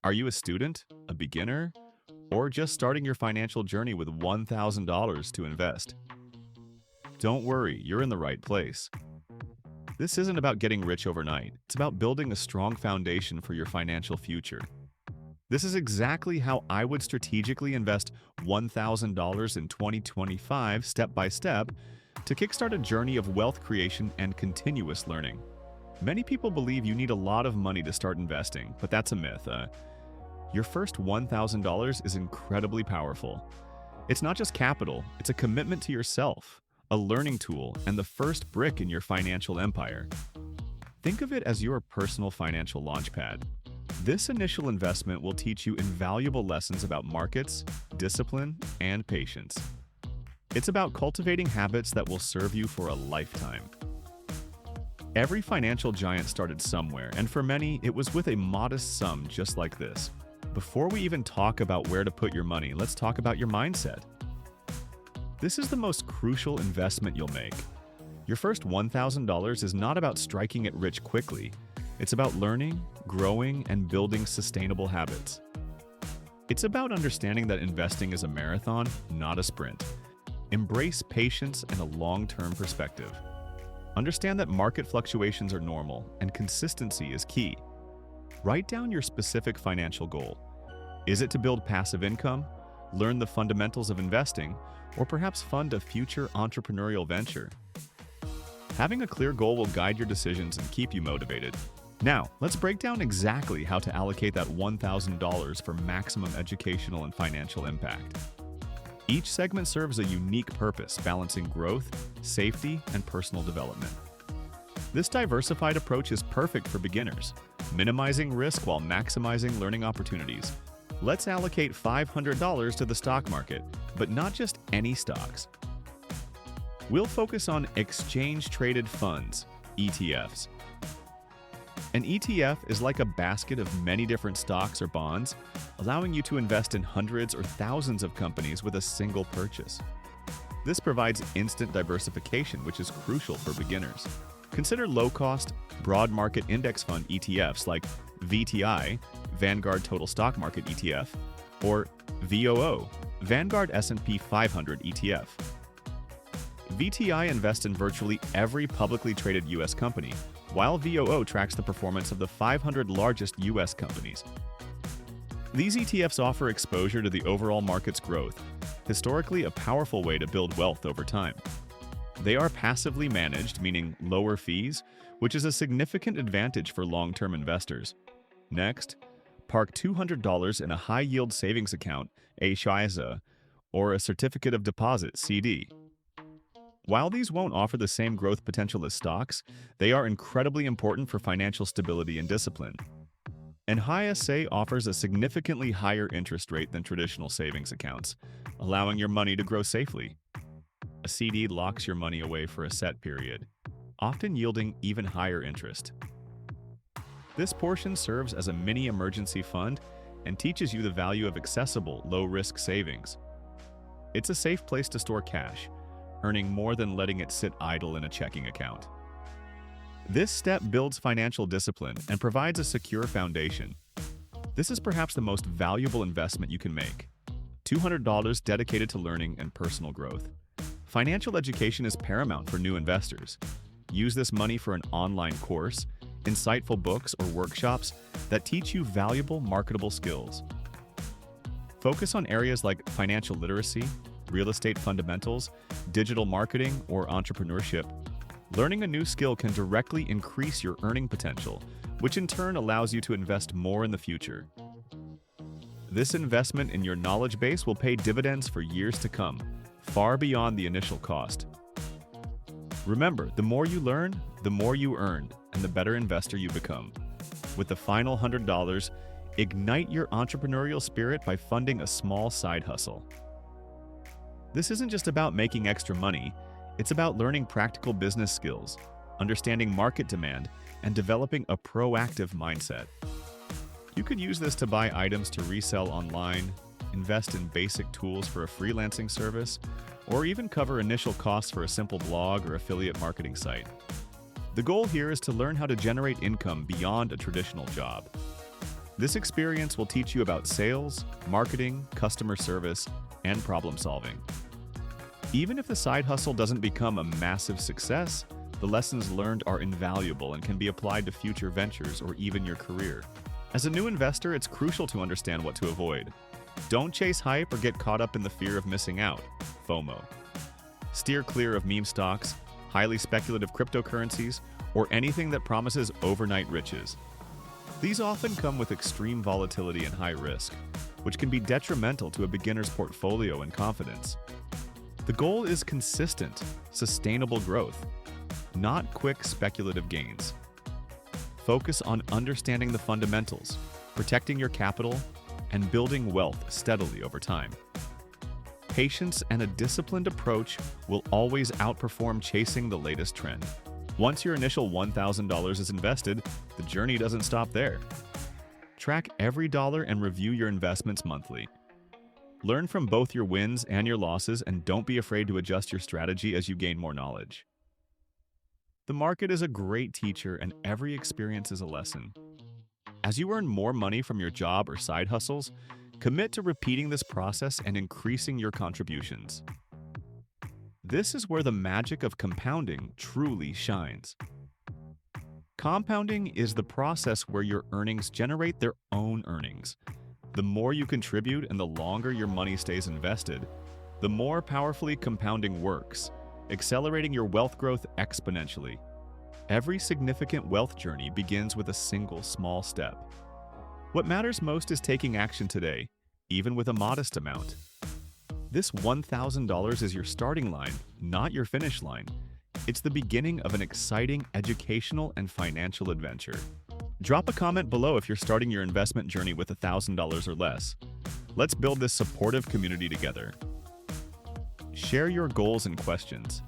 Are you a student, a beginner, or just starting your financial journey with $1,000 to invest? Don't worry, you're in the right place. This isn't about getting rich overnight, it's about building a strong foundation for your financial future. This is exactly how I would strategically invest $1,000 in 2025 step by step to kickstart a journey of wealth creation and continuous learning. Many people believe you need a lot of money to start investing, but that's a myth. Your first $1,000 is incredibly powerful. It's not just capital, it's a commitment to yourself, a learning tool, and the first brick in your financial empire. Think of it as your personal financial launchpad. This initial investment will teach you invaluable lessons about markets, discipline, and patience. It's about cultivating habits that will serve you for a lifetime. Every financial giant started somewhere, and for many, it was with a modest sum just like this. Before we even talk about where to put your money, let's talk about your mindset. This is the most crucial investment you'll make. Your first $1,000 is not about striking it rich quickly. It's about learning, growing, and building sustainable habits. It's about understanding that investing is a marathon, not a sprint. Embrace patience and a long-term perspective. Understand that market fluctuations are normal and consistency is key. Write down your specific financial goal. Is it to build passive income, learn the fundamentals of investing, or perhaps fund a future entrepreneurial venture? Having a clear goal will guide your decisions and keep you motivated. Now, let's break down exactly how to allocate that $1,000 for maximum educational and financial impact. Each segment serves a unique purpose, balancing growth, safety, and personal development. This diversified approach is perfect for beginners, minimizing risk while maximizing learning opportunities. Let's allocate $500 to the stock market, but not just any stocks. We'll focus on exchange-traded funds, ETFs. An ETF is like a basket of many different stocks or bonds, allowing you to invest in hundreds or thousands of companies with a single purchase. This provides instant diversification, which is crucial for beginners. Consider low-cost, broad market index fund ETFs like VTI, Vanguard Total Stock Market ETF, or VOO, Vanguard S&P 500 ETF. VTI invests in virtually every publicly traded U.S. company, while VOO tracks the performance of the 500 largest U.S. companies. These ETFs offer exposure to the overall market's growth, historically a powerful way to build wealth over time. They are passively managed, meaning lower fees, which is a significant advantage for long-term investors. Next, park $200 in a high-yield savings account, a SHISA, or a certificate of deposit, CD. While these won't offer the same growth potential as stocks, they are incredibly important for financial stability and discipline. An HISA offers a significantly higher interest rate than traditional savings accounts, allowing your money to grow safely. A CD locks your money away for a set period, often yielding even higher interest. This portion serves as a mini emergency fund and teaches you the value of accessible, low-risk savings. It's a safe place to store cash, earning more than letting it sit idle in a checking account. This step builds financial discipline and provides a secure foundation. This is perhaps the most valuable investment you can make. $200 dedicated to learning and personal growth. Financial education is paramount for new investors. Use this money for an online course, insightful books or workshops that teach you valuable marketable skills. Focus on areas like financial literacy, real estate fundamentals, digital marketing, or entrepreneurship. Learning a new skill can directly increase your earning potential, which in turn allows you to invest more in the future. This investment in your knowledge base will pay dividends for years to come, far beyond the initial cost. Remember, the more you learn, the more you earn, and the better investor you become. With the final $100, ignite your entrepreneurial spirit by funding a small side hustle. This isn't just about making extra money, it's about learning practical business skills, understanding market demand, and developing a proactive mindset. You could use this to buy items to resell online, invest in basic tools for a freelancing service, or even cover initial costs for a simple blog or affiliate marketing site. The goal here is to learn how to generate income beyond a traditional job. This experience will teach you about sales, marketing, customer service, and problem solving. Even if the side hustle doesn't become a massive success, the lessons learned are invaluable and can be applied to future ventures or even your career. As a new investor, it's crucial to understand what to avoid. Don't chase hype or get caught up in the fear of missing out, FOMO. Steer clear of meme stocks, highly speculative cryptocurrencies, or anything that promises overnight riches. These often come with extreme volatility and high risk, which can be detrimental to a beginner's portfolio and confidence. The goal is consistent, sustainable growth, not quick speculative gains. Focus on understanding the fundamentals, protecting your capital, and building wealth steadily over time. Patience and a disciplined approach will always outperform chasing the latest trend. Once your initial $1,000 is invested, the journey doesn't stop there. Track every dollar and review your investments monthly. Learn from both your wins and your losses, and don't be afraid to adjust your strategy as you gain more knowledge. The market is a great teacher, and every experience is a lesson. As you earn more money from your job or side hustles, commit to repeating this process and increasing your contributions. This is where the magic of compounding truly shines. Compounding is the process where your earnings generate their own earnings. The more you contribute and the longer your money stays invested, the more powerfully compounding works, accelerating your wealth growth exponentially. Every significant wealth journey begins with a single small step. What matters most is taking action today, even with a modest amount. This $1,000 is your starting line, not your finish line. It's the beginning of an exciting educational and financial adventure. Drop a comment below if you're starting your investment journey with $1,000 or less. Let's build this supportive community together. Share your goals and questions.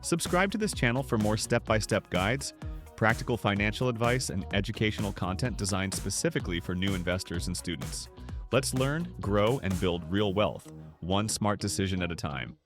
Subscribe to this channel for more step-by-step guides, practical financial advice, and educational content designed specifically for new investors and students. Let's learn, grow, and build real wealth, one smart decision at a time.